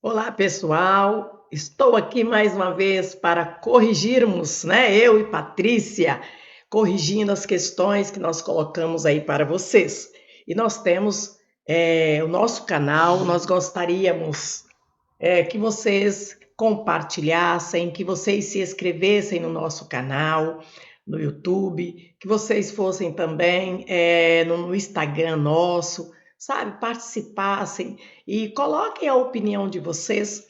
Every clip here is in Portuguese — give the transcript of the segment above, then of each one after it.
Olá, pessoal. Estou aqui mais uma vez para corrigirmos, né? Eu e Patrícia, corrigindo as questões que nós colocamos aí para vocês. E nós temos o nosso canal, nós gostaríamos que vocês compartilhassem, que vocês se inscrevessem no nosso canal, no YouTube, que vocês fossem também no Instagram nosso, sabe, participassem e coloquem a opinião de vocês.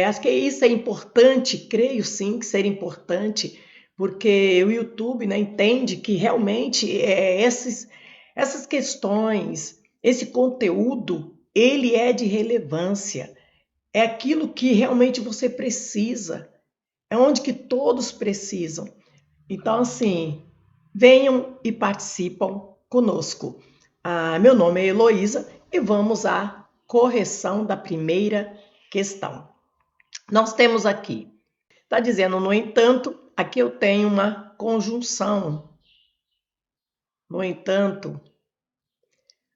Acho que isso é importante, creio sim que seria importante, porque o YouTube, né, entende que realmente essas questões, esse conteúdo, ele é de relevância. É aquilo que realmente você precisa, é onde que todos precisam. Então, assim, venham e participam conosco. Meu nome é Heloísa e vamos à correção da primeira questão. Nós temos aqui, está dizendo, no entanto, aqui eu tenho uma conjunção. No entanto,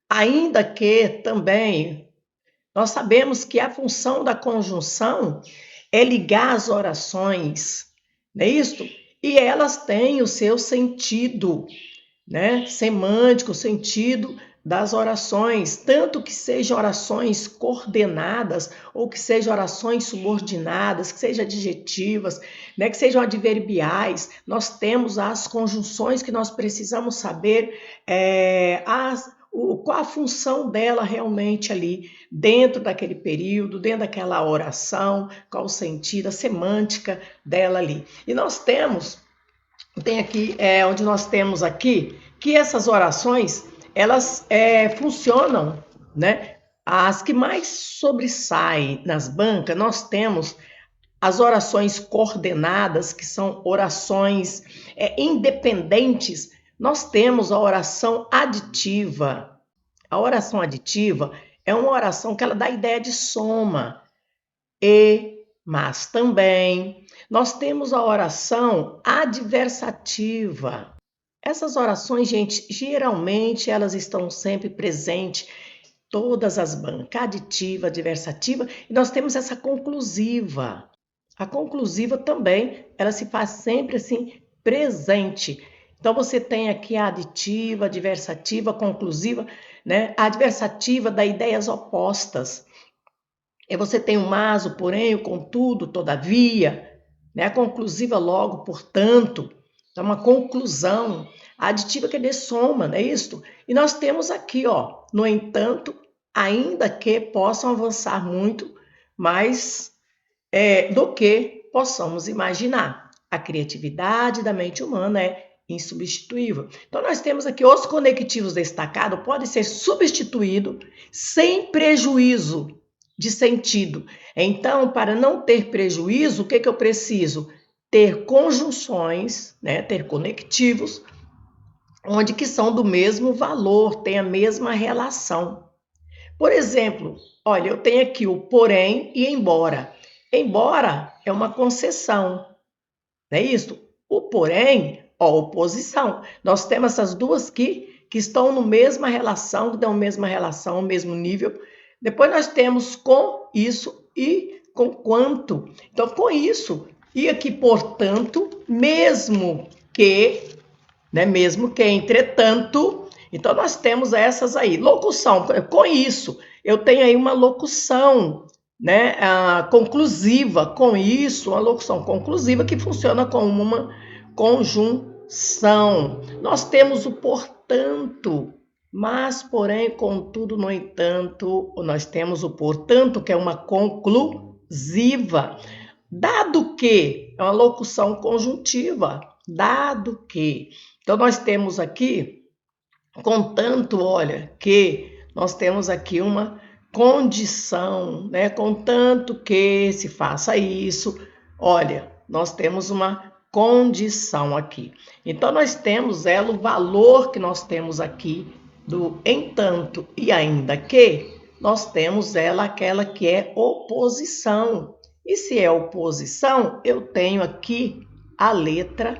ainda que também, nós sabemos que a função da conjunção é ligar as orações, não é isso? E elas têm o seu sentido, né? Semântico, o sentido das orações, tanto que sejam orações coordenadas ou que sejam orações subordinadas, que sejam adjetivas, né? Que sejam adverbiais. Nós temos as conjunções que nós precisamos saber qual a função dela realmente ali dentro daquele período, dentro daquela oração, qual o sentido, a semântica dela ali. E nós tem aqui, onde nós temos aqui, que essas orações, elas funcionam, né? As que mais sobressaem nas bancas, nós temos as orações coordenadas, que são orações independentes. Nós temos a oração aditiva. A oração aditiva é uma oração que ela dá a ideia de soma. Mas também nós temos a oração adversativa. Essas orações, gente, geralmente elas estão sempre presentes, todas as bancas, aditiva, adversativa, e nós temos essa conclusiva. A conclusiva também, ela se faz sempre assim, presente. Então você tem aqui a aditiva, adversativa, conclusiva, né? A adversativa dá ideias opostas. E você tem o mas, o porém, o contudo, todavia, né? A conclusiva logo, portanto, é uma conclusão. A aditiva quer dizer soma, não é isso? E nós temos aqui, ó, no entanto, ainda que possam avançar muito mais do que possamos imaginar. A criatividade da mente humana é insubstituível. Então, nós temos aqui os conectivos destacados podem ser substituídos sem prejuízo de sentido. Então, para não ter prejuízo, o que eu preciso? Ter conjunções, né? Ter conectivos, onde que são do mesmo valor, tem a mesma relação. Por exemplo, olha, eu tenho aqui o porém e embora. Embora é uma concessão, não é isso? O porém, ó, oposição. Nós temos essas duas que estão no mesma relação, que dão a mesma relação, o mesmo nível. Depois nós temos com isso e com quanto. Então, com isso, e aqui, portanto, mesmo que, né? Mesmo que, entretanto, então nós temos essas aí. Locução, com isso, eu tenho aí uma locução, né? Conclusiva, com isso, uma locução conclusiva que funciona como uma conjunção. Nós temos o portanto, mas, porém, contudo, no entanto, nós temos o portanto, que é uma conclusiva. Dado que é uma locução conjuntiva, dado que. Então, nós temos aqui, contanto, olha, que nós temos aqui uma condição, né? Contanto que se faça isso, olha, nós temos uma condição aqui. Então, nós temos ela, o valor que nós temos aqui do entanto e ainda que, nós temos ela, aquela que é oposição. E se é oposição, eu tenho aqui a letra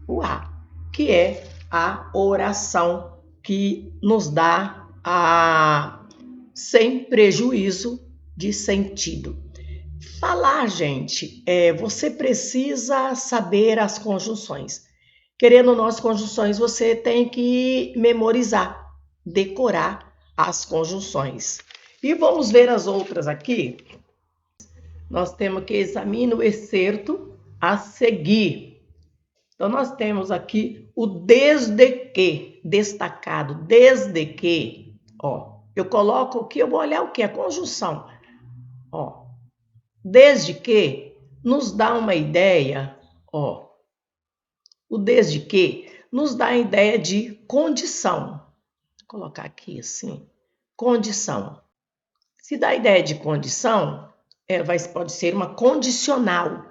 o A, que é a oração que nos dá sem prejuízo de sentido. Falar, gente, você precisa saber as conjunções. Querendo ou não, as conjunções, você tem que memorizar, decorar as conjunções. E vamos ver as outras aqui. Nós temos que examinar o excerto a seguir. Então, nós temos aqui o desde que, destacado, desde que, ó, eu coloco o que? Eu vou olhar o que? A conjunção. Ó, desde que nos dá uma ideia, ó, o desde que nos dá a ideia de condição. Vou colocar aqui assim, condição. Se dá a ideia de condição, pode ser uma condicional.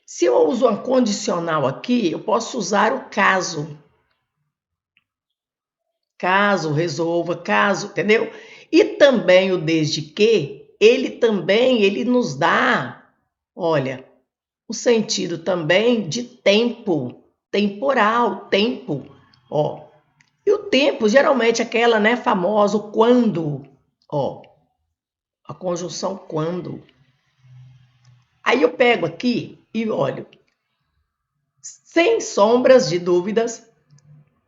Se eu uso uma condicional aqui, eu posso usar o caso. Caso, resolva, caso, entendeu? E também o desde que, ele nos dá, olha, o sentido também de tempo, temporal, tempo, ó. E o tempo, geralmente, aquela, né, famosa, o quando, ó, a conjunção quando. Aí eu pego aqui e olho, sem sombras de dúvidas,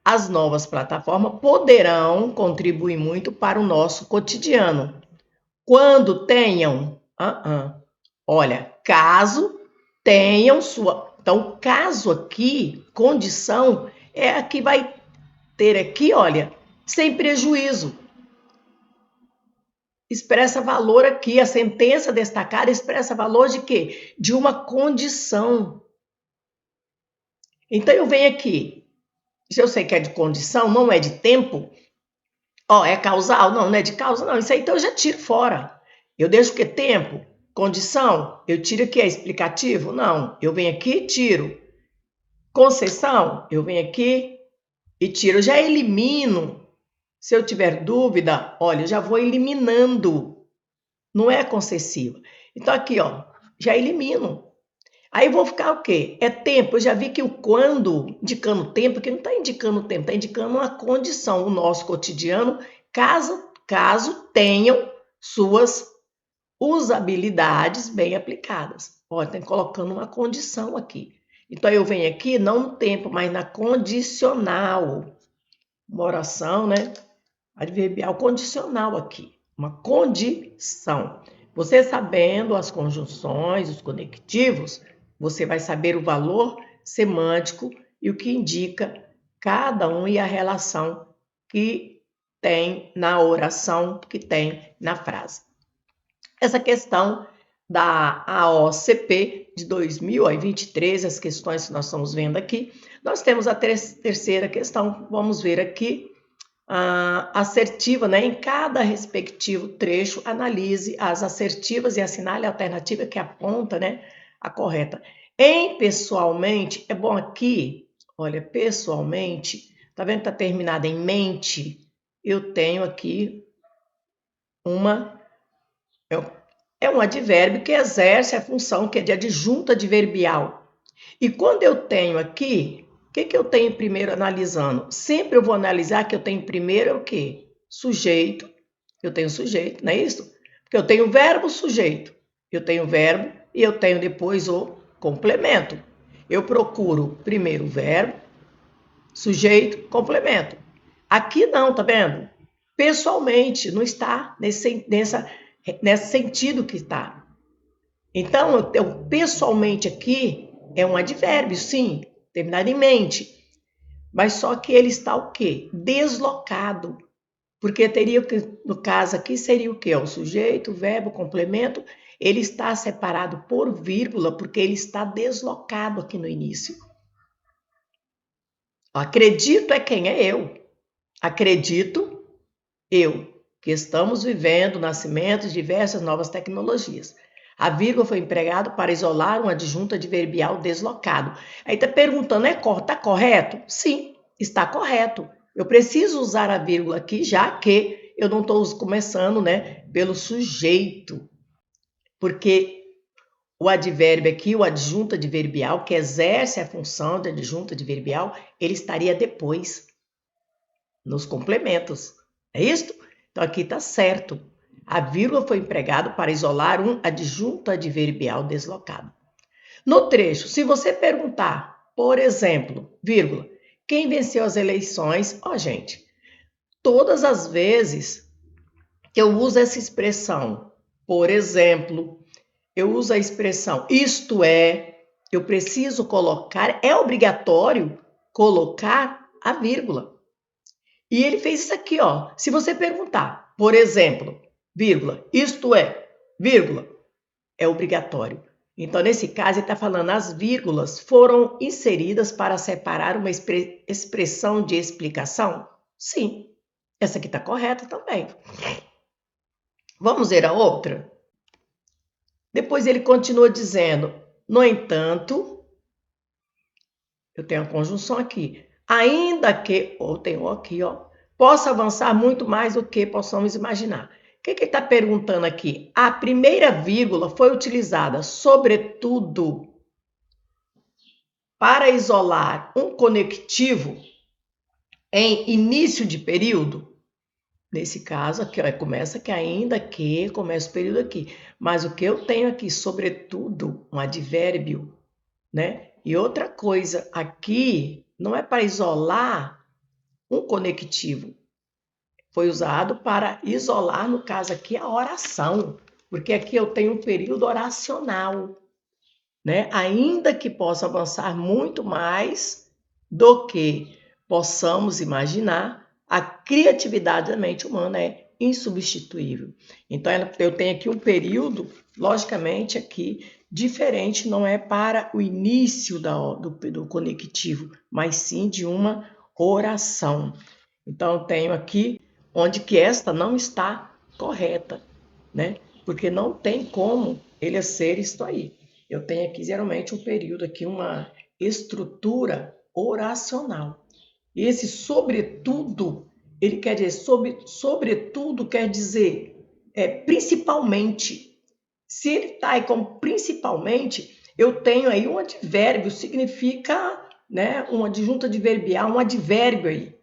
as novas plataformas poderão contribuir muito para o nosso cotidiano. Quando tenham, olha, caso tenham sua... Então, caso aqui, condição, é a que vai ter aqui, olha, sem prejuízo. Expressa valor aqui, a sentença destacada expressa valor de quê? De uma condição. Então, eu venho aqui, se eu sei que é de condição, não é de tempo, ó, é causal? Não, não é de causa, não. Isso aí então eu já tiro fora. Eu deixo o que? Tempo? Condição? Eu tiro aqui, é explicativo? Não. Eu venho aqui e tiro. Concessão? Eu venho aqui e tiro. Eu já elimino. Se eu tiver dúvida, olha, eu já vou eliminando. Não é concessiva. Então aqui, ó, já elimino. Aí vou ficar o quê? É tempo. Eu já vi que o quando, indicando tempo, que não está indicando tempo, está indicando uma condição. O nosso cotidiano, caso tenham suas usabilidades bem aplicadas. Olha, tem colocando uma condição aqui. Então, eu venho aqui, não no tempo, mas na condicional. Uma oração, né? Adverbial condicional aqui. Uma condição. Você sabendo as conjunções, os conectivos, você vai saber o valor semântico e o que indica cada um e a relação que tem na oração, que tem na frase. Essa questão da AOCP de 2023, as questões que nós estamos vendo aqui, nós temos a terceira questão, vamos ver aqui, assertiva, né? Em cada respectivo trecho, analise as assertivas e assinale a alternativa que aponta, né, a correta. Em pessoalmente, é bom aqui, olha, pessoalmente, tá vendo que tá terminada em mente? Eu tenho aqui um advérbio que exerce a função que é de adjunta adverbial. E quando eu tenho aqui, o que eu tenho primeiro analisando? Sempre eu vou analisar que eu tenho primeiro o quê? Sujeito. Eu tenho sujeito, não é isso? Porque eu tenho verbo, sujeito. Eu tenho verbo e eu tenho depois o complemento. Eu procuro primeiro o verbo, sujeito, complemento. Aqui não, tá vendo? Pessoalmente, não está nesse sentido que está. Então, eu pessoalmente aqui é um advérbio, sim, terminado em mente. Mas só que ele está o quê? Deslocado. Porque teria que, no caso aqui, seria o quê? O sujeito, o verbo, o complemento. Ele está separado por vírgula, porque ele está deslocado aqui no início. Acredito é quem? É eu. Acredito eu, que estamos vivendo o nascimento de diversas novas tecnologias. A vírgula foi empregada para isolar um adjunto adverbial deslocado. Aí está perguntando, está correto? Sim, está correto. Eu preciso usar a vírgula aqui, já que eu não estou começando, né, pelo sujeito. Porque o advérbio aqui, o adjunto adverbial, que exerce a função de adjunto adverbial, ele estaria depois, nos complementos. É isso? Então, aqui está certo. A vírgula foi empregada para isolar um adjunto adverbial deslocado. No trecho, se você perguntar, por exemplo, vírgula, quem venceu as eleições? Gente, todas as vezes que eu uso essa expressão, por exemplo, eu uso a expressão isto é, eu preciso colocar, é obrigatório colocar a vírgula. E ele fez isso aqui, Se você perguntar, por exemplo, vírgula, isto é, vírgula, é obrigatório. Então, nesse caso, ele está falando as vírgulas foram inseridas para separar uma expressão de explicação? Sim, essa aqui está correta também. Vamos ver a outra? Depois ele continua dizendo, no entanto, eu tenho a conjunção aqui, ainda que, ou tenho aqui, possa avançar muito mais do que possamos imaginar. O que ele está perguntando aqui? A primeira vírgula foi utilizada, sobretudo, para isolar um conectivo em início de período. Nesse caso aqui, começa que ainda que, começa o período aqui. Mas o que eu tenho aqui, sobretudo, um advérbio, né? E outra coisa, aqui não é para isolar um conectivo. Foi usado para isolar, no caso aqui, a oração. Porque aqui eu tenho um período oracional, né? Ainda que possa avançar muito mais do que possamos imaginar, a criatividade da mente humana é insubstituível. Então, eu tenho aqui um período, logicamente, aqui diferente, não é para o início do conectivo, mas sim de uma oração. Então, eu tenho aqui onde que esta não está correta, né? Porque não tem como ele ser isto aí. Eu tenho aqui, geralmente, um período aqui, uma estrutura oracional. E esse sobretudo, ele quer dizer, sobretudo quer dizer principalmente. Se ele está aí como principalmente, eu tenho aí um advérbio, significa, né, uma adjunta adverbial, um advérbio aí.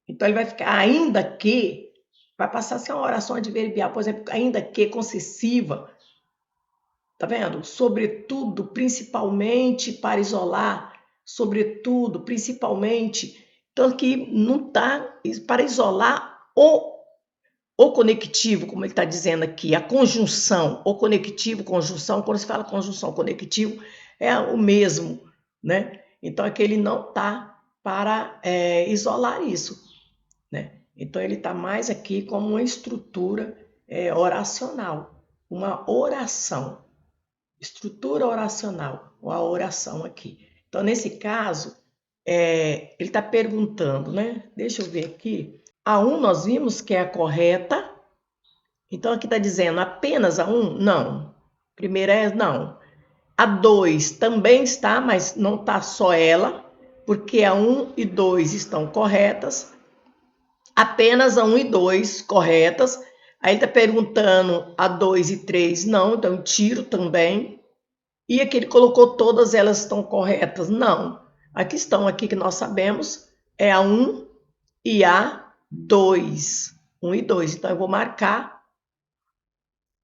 Então ele vai ficar ainda que, vai passar a ser uma oração adverbial, por exemplo, ainda que concessiva. Tá vendo? Sobretudo, principalmente para isolar, sobretudo, principalmente. Então, aqui não está para isolar o conectivo, como ele está dizendo aqui, a conjunção, o conectivo, conjunção, quando se fala conjunção, conectivo, é o mesmo, né? Então, aqui ele não está para isolar isso, né? Então, ele está mais aqui como uma estrutura oracional, uma oração. Estrutura oracional, ou a oração aqui. Então, nesse caso, ele está perguntando, né? Deixa eu ver aqui. A 1 nós vimos que é a correta. Então, aqui está dizendo apenas a 1? Não. Primeira é não. A 2 também está, mas não está só ela, porque a 1 e 2 estão corretas. Apenas a 1 e 2 corretas. Aí está perguntando a 2 e 3 não, então tiro também. E aqui ele colocou todas elas estão corretas? Não. A questão aqui que nós sabemos é a 1 e a 2. 1 e 2. Então, eu vou marcar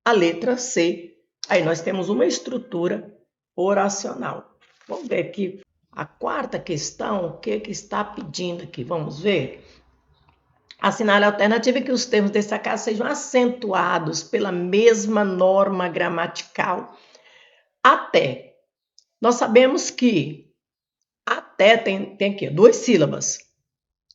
a letra C. Aí nós temos uma estrutura oracional. Vamos ver aqui a quarta questão, o que está pedindo aqui. Vamos ver. Assinale a alternativa que os termos destacados sejam acentuados pela mesma norma gramatical. Até. Nós sabemos que até tem aqui 2 sílabas.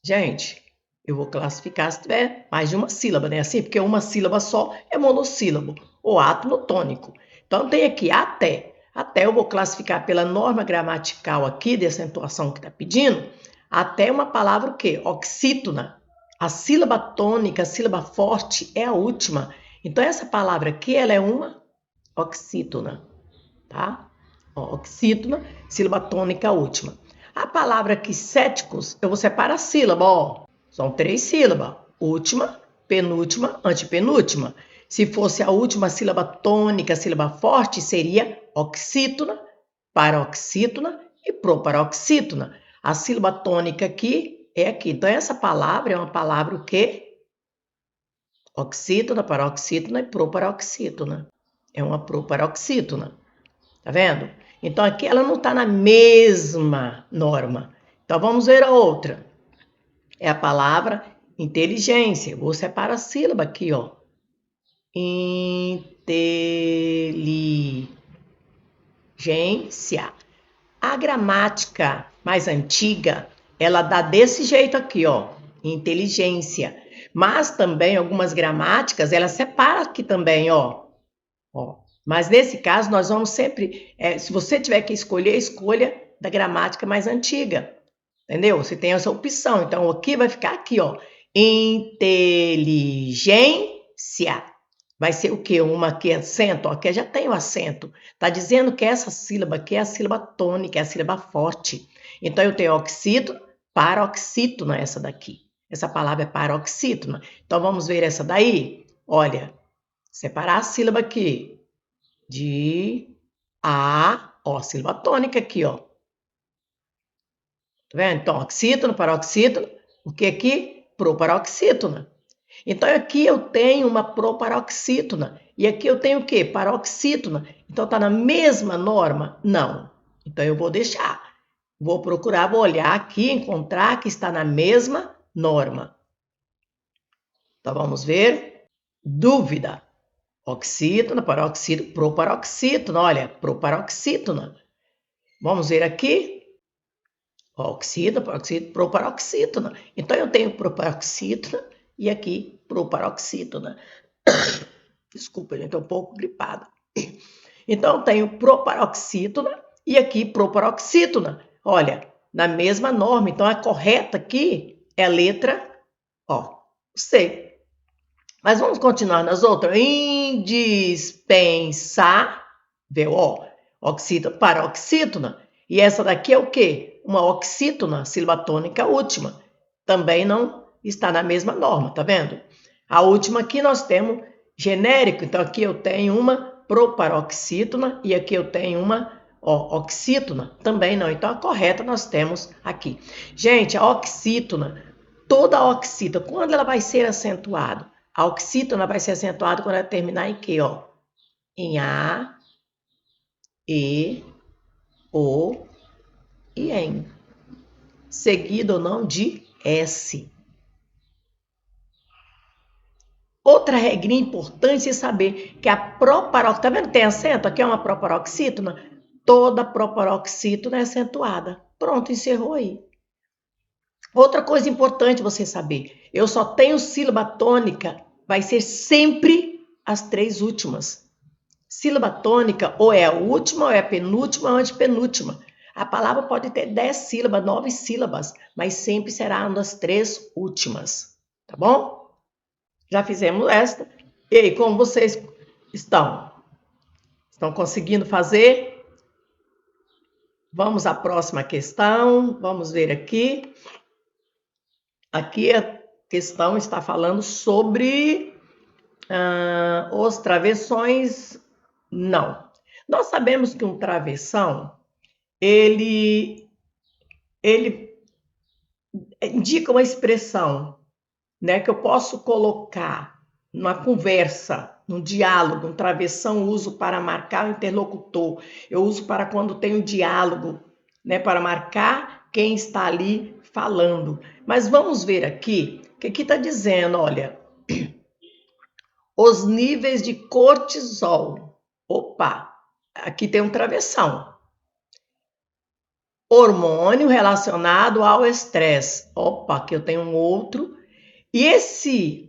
Gente, eu vou classificar se tiver mais de uma sílaba, né? Assim, porque uma sílaba só é monossílabo, ou átono tônico. Então, tem aqui até. Até eu vou classificar pela norma gramatical aqui, de acentuação que está pedindo, até uma palavra o quê? Oxítona. A sílaba tônica, a sílaba forte é a última. Então, essa palavra aqui, ela é uma oxítona, tá? Oxítona, sílaba tônica última. A palavra aqui, céticos, eu vou separar a sílaba, São 3 sílabas. Última, penúltima, antepenúltima. Se fosse a última sílaba tônica, sílaba forte, seria oxítona, paroxítona e proparoxítona. A sílaba tônica aqui é aqui. Então, essa palavra é uma palavra o quê? Oxítona, paroxítona e proparoxítona. É uma proparoxítona. Tá vendo? Então, aqui ela não está na mesma norma. Então, vamos ver a outra. É a palavra inteligência. Eu vou separar a sílaba aqui, ó. Inteligência. A gramática mais antiga, ela dá desse jeito aqui, ó. Inteligência. Mas também algumas gramáticas, ela separa aqui também, ó. Mas nesse caso, nós vamos sempre, se você tiver que escolher, escolha da gramática mais antiga, entendeu? Você tem essa opção. Então, aqui vai ficar aqui, ó, inteligência. Vai ser o quê? Uma aqui acento, ó, aqui já tem o acento. Tá dizendo que essa sílaba aqui é a sílaba tônica, é a sílaba forte. Então, eu tenho oxítona, paroxítona essa daqui. Essa palavra é paroxítona. Então, vamos ver essa daí? Olha, separar a sílaba aqui. De A, ó, sílaba tônica aqui, ó. Tá vendo? Então, oxítona, paroxítona, o que aqui? Proparoxítona. Então, aqui eu tenho uma proparoxítona. E aqui eu tenho o quê? Paroxítona. Então, tá na mesma norma? Não. Então, eu vou deixar. Vou procurar, vou olhar aqui, encontrar que está na mesma norma. Então, vamos ver. Dúvida. Oxítona, paroxítona, proparoxítona. Olha, proparoxítona. Vamos ver aqui. Oxítona, paroxítona, proparoxítona. Então, eu tenho proparoxítona e aqui proparoxítona. Desculpa, gente, estou um pouco gripada. Então, eu tenho proparoxítona e aqui proparoxítona. Olha, na mesma norma. Então, a correta aqui é a letra, ó, C. Mas vamos continuar nas outras. Indispensável, ó, oxítona, paroxítona. E essa daqui é o quê? Uma oxítona, sílaba tônica última. Também não está na mesma norma, tá vendo? A última aqui nós temos genérico. Então, aqui eu tenho uma proparoxítona e aqui eu tenho uma oxítona. Também não. Então, a correta nós temos aqui. Gente, a oxítona, toda a oxítona, quando ela vai ser acentuada? A oxítona vai ser acentuada quando ela terminar em quê, ó? Em A, E, O e em. Seguido ou não de S. Outra regrinha importante é saber que a proparoxítona, tá vendo que tem acento? Aqui é uma proparoxítona. Toda proparoxítona é acentuada. Pronto, encerrou aí. Outra coisa importante você saber, eu só tenho sílaba tônica, vai ser sempre as três últimas. Sílaba tônica ou é a última, ou é a penúltima, ou a antepenúltima. A palavra pode ter 10 sílabas, 9 sílabas, mas sempre será uma das três últimas, tá bom? Já fizemos esta. E aí, como vocês estão? Estão conseguindo fazer? Vamos à próxima questão. Vamos ver aqui. Aqui a questão está falando sobre os travessões. Não. Nós sabemos que um travessão, ele indica uma expressão, né, que eu posso colocar numa conversa, num diálogo. Um travessão eu uso para marcar o interlocutor. Eu uso para quando tem um diálogo, né, para marcar quem está ali falando. Mas vamos ver aqui, que aqui está dizendo, olha, os níveis de cortisol. Opa, aqui tem um travessão. Hormônio relacionado ao estresse. Opa, aqui eu tenho um outro. E esse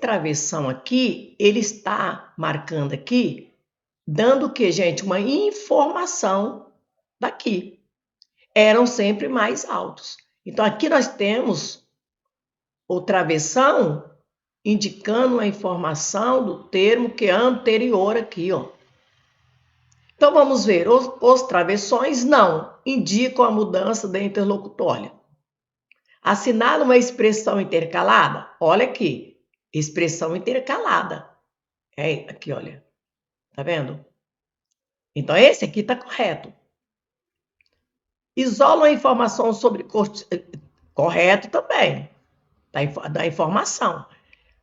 travessão aqui, ele está marcando aqui, dando o que, gente? Uma informação daqui. Eram sempre mais altos. Então, aqui nós temos o travessão indicando uma informação do termo que é anterior aqui, ó. Então, vamos ver. Os travessões não indicam a mudança da interlocutória. Assinala uma expressão intercalada? Olha aqui. Expressão intercalada. É aqui, olha. Tá vendo? Então, esse aqui está correto. Isola uma informação sobre... Correto também. Da informação.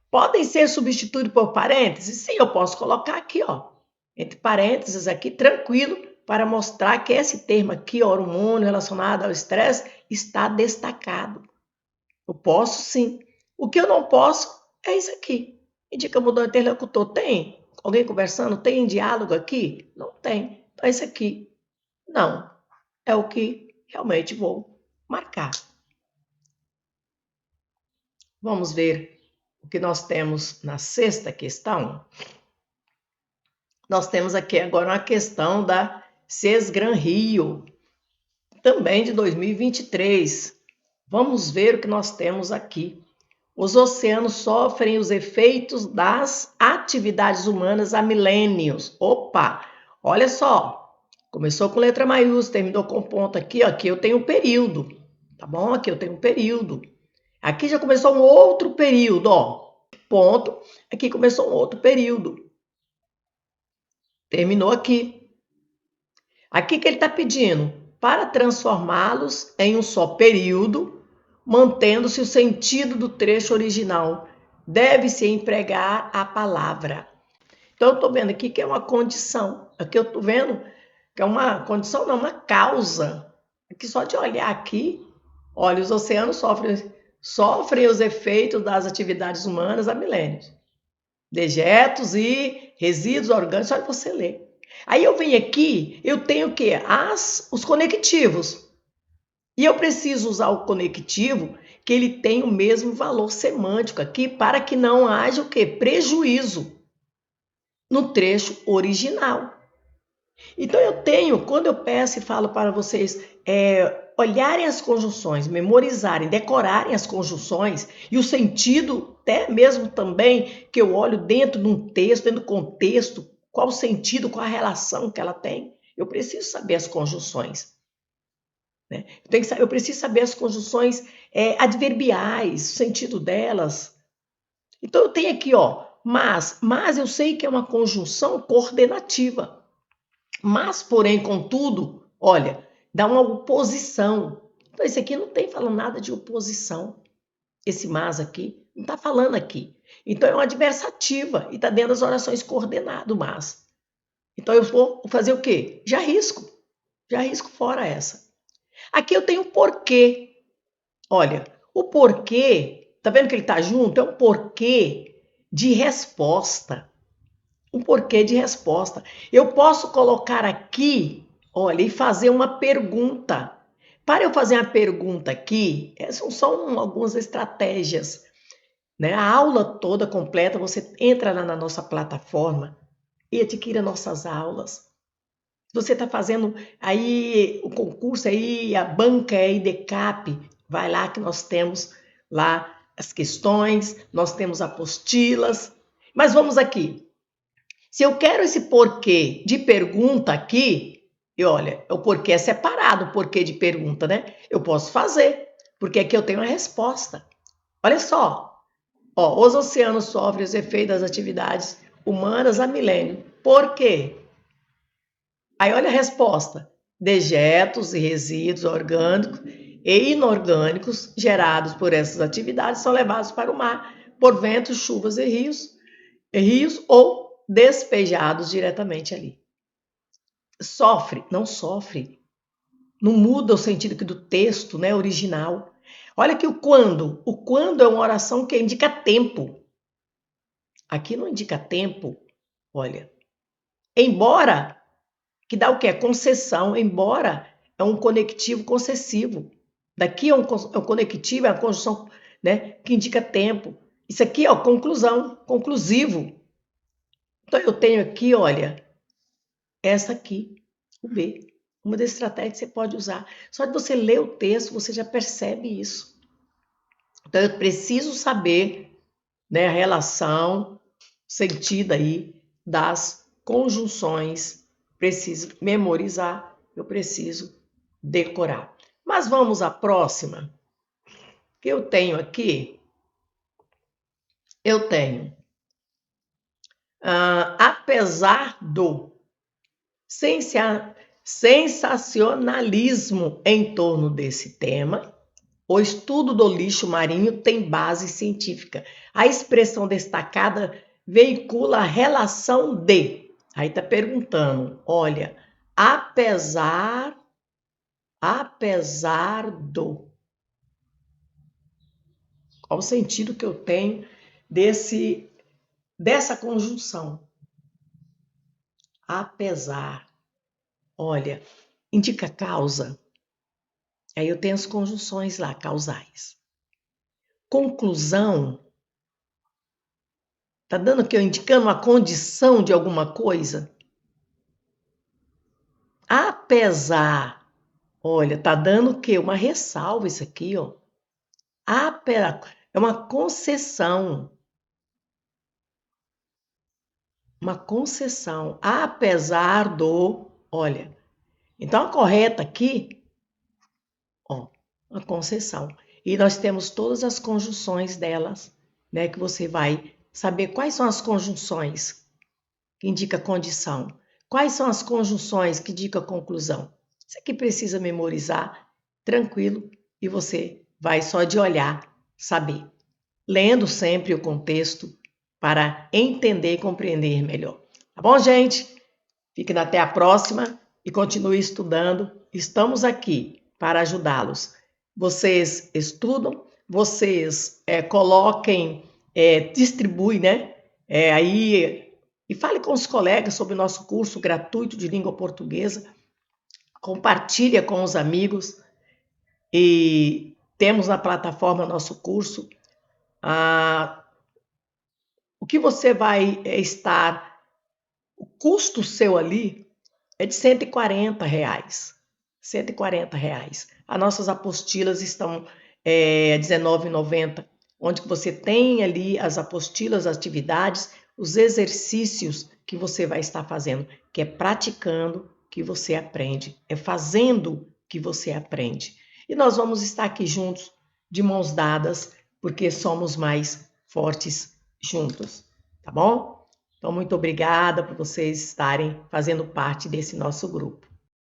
Podem ser substituídos por parênteses? Sim, eu posso colocar aqui, ó, entre parênteses aqui, tranquilo, para mostrar que esse termo aqui, hormônio relacionado ao estresse, está destacado. Eu posso sim. O que eu não posso é isso aqui. Indica mudou de interlocutor. Tem? Alguém conversando? Tem diálogo aqui? Não tem. Então, esse aqui, não. É o que realmente vou marcar. Vamos ver o que nós temos na sexta questão. Nós temos aqui agora uma questão da Sesgran Rio, também de 2023. Vamos ver o que nós temos aqui. Os oceanos sofrem os efeitos das atividades humanas há milênios. Opa, olha só. Começou com letra maiúscula, terminou com ponto aqui. Ó, aqui eu tenho um período, tá bom? Aqui eu tenho um período. Aqui já começou um outro período, ó. Ponto. Aqui começou um outro período. Terminou aqui. Aqui que ele está pedindo para transformá-los em um só período, mantendo-se o sentido do trecho original. Deve-se empregar a palavra. Então, eu estou vendo aqui que é uma condição. Aqui eu estou vendo que é uma condição, não, uma causa. Aqui só de olhar aqui, olha, os oceanos sofrem os efeitos das atividades humanas há milênios. Dejetos e resíduos orgânicos, só você ler. Aí eu venho aqui, eu tenho o quê? Os conectivos. E eu preciso usar o conectivo que ele tem o mesmo valor semântico aqui para que não haja o quê? Prejuízo no trecho original. Então eu tenho, quando eu peço e falo para vocês olharem as conjunções, memorizarem, decorarem as conjunções e o sentido, até mesmo também que eu olho dentro de um texto, dentro do contexto, qual o sentido, qual a relação que ela tem. Eu preciso saber as conjunções. Né? Eu preciso saber as conjunções adverbiais, o sentido delas. Então eu tenho aqui, ó, mas eu sei que é uma conjunção coordenativa. Mas, porém, contudo, olha, dá uma oposição. Então, esse aqui não tem falando nada de oposição. Esse mas aqui não está falando aqui. Então, é uma adversativa e está dentro das orações coordenado, mas. Então, eu vou fazer o quê? Já risco fora essa. Aqui eu tenho porquê. Olha, o porquê, tá vendo que ele está junto? É um porquê de resposta. Um porquê de resposta. Eu posso colocar aqui, olha, e fazer uma pergunta. Para eu fazer uma pergunta aqui, essas são algumas estratégias. Né? A aula toda completa, você entra lá na nossa plataforma e adquira nossas aulas. Você está fazendo aí o concurso aí, a banca aí de CAP, vai lá que nós temos lá as questões, nós temos apostilas. Mas vamos aqui. Se eu quero esse porquê de pergunta aqui, e olha, o porquê é separado, o porquê de pergunta, né? Eu posso fazer, porque aqui eu tenho a resposta. Olha só, ó, os oceanos sofrem os efeitos das atividades humanas há milênio. Por quê? Aí olha a resposta. Dejetos e resíduos orgânicos e inorgânicos gerados por essas atividades são levados para o mar por ventos, chuvas e rios ou despejados diretamente ali. Sofre? Não sofre. Não muda o sentido aqui do texto, né, original. Olha aqui o quando. O quando é uma oração que indica tempo. Aqui não indica tempo. Olha. Embora, que dá o quê? Concessão. Embora é um conectivo concessivo. Daqui é um conectivo, é uma conjunção, né, que indica tempo. Isso aqui é conclusão, conclusivo. Então eu tenho aqui, olha, essa aqui, o B. Uma das estratégias que você pode usar. Só de você ler o texto, você já percebe isso. Então, eu preciso saber, né, a relação, sentido aí das conjunções. Preciso memorizar, eu preciso decorar. Mas vamos à próxima. Que eu tenho aqui, eu tenho, apesar do sensacionalismo em torno desse tema, O estudo do lixo marinho tem base científica. A expressão destacada veicula a relação de. Aí está perguntando, olha, apesar do. Qual o sentido que eu tenho dessa conjunção? Apesar. Olha, indica causa. Aí eu tenho as conjunções lá, causais. Conclusão. Tá dando aqui, indicando uma condição de alguma coisa? Apesar. Olha, tá dando o quê? Uma ressalva isso aqui, ó. É uma concessão. Uma concessão. Apesar do. Olha. Então a correta aqui, ó, uma concessão. E nós temos todas as conjunções delas, né? Que você vai saber quais são as conjunções que indica condição. Quais são as conjunções que indicam conclusão? Isso aqui precisa memorizar, tranquilo, e você vai só de olhar saber. Lendo sempre o contexto para entender e compreender melhor. Tá bom, gente? Fiquem até a próxima e continue estudando. Estamos aqui para ajudá-los. Vocês estudam, vocês coloquem, distribuem, né? Aí e fale com os colegas sobre o nosso curso gratuito de língua portuguesa. Compartilha com os amigos. E temos na plataforma nosso curso. O que você vai estar... O custo seu ali é de R$140. R$140. As nossas apostilas estão R$19,90, onde você tem ali as apostilas, as atividades, os exercícios que você vai estar fazendo, que é praticando que você aprende, é fazendo que você aprende. E nós vamos estar aqui juntos, de mãos dadas, porque somos mais fortes juntos, tá bom? Então, muito obrigada por vocês estarem fazendo parte desse nosso grupo.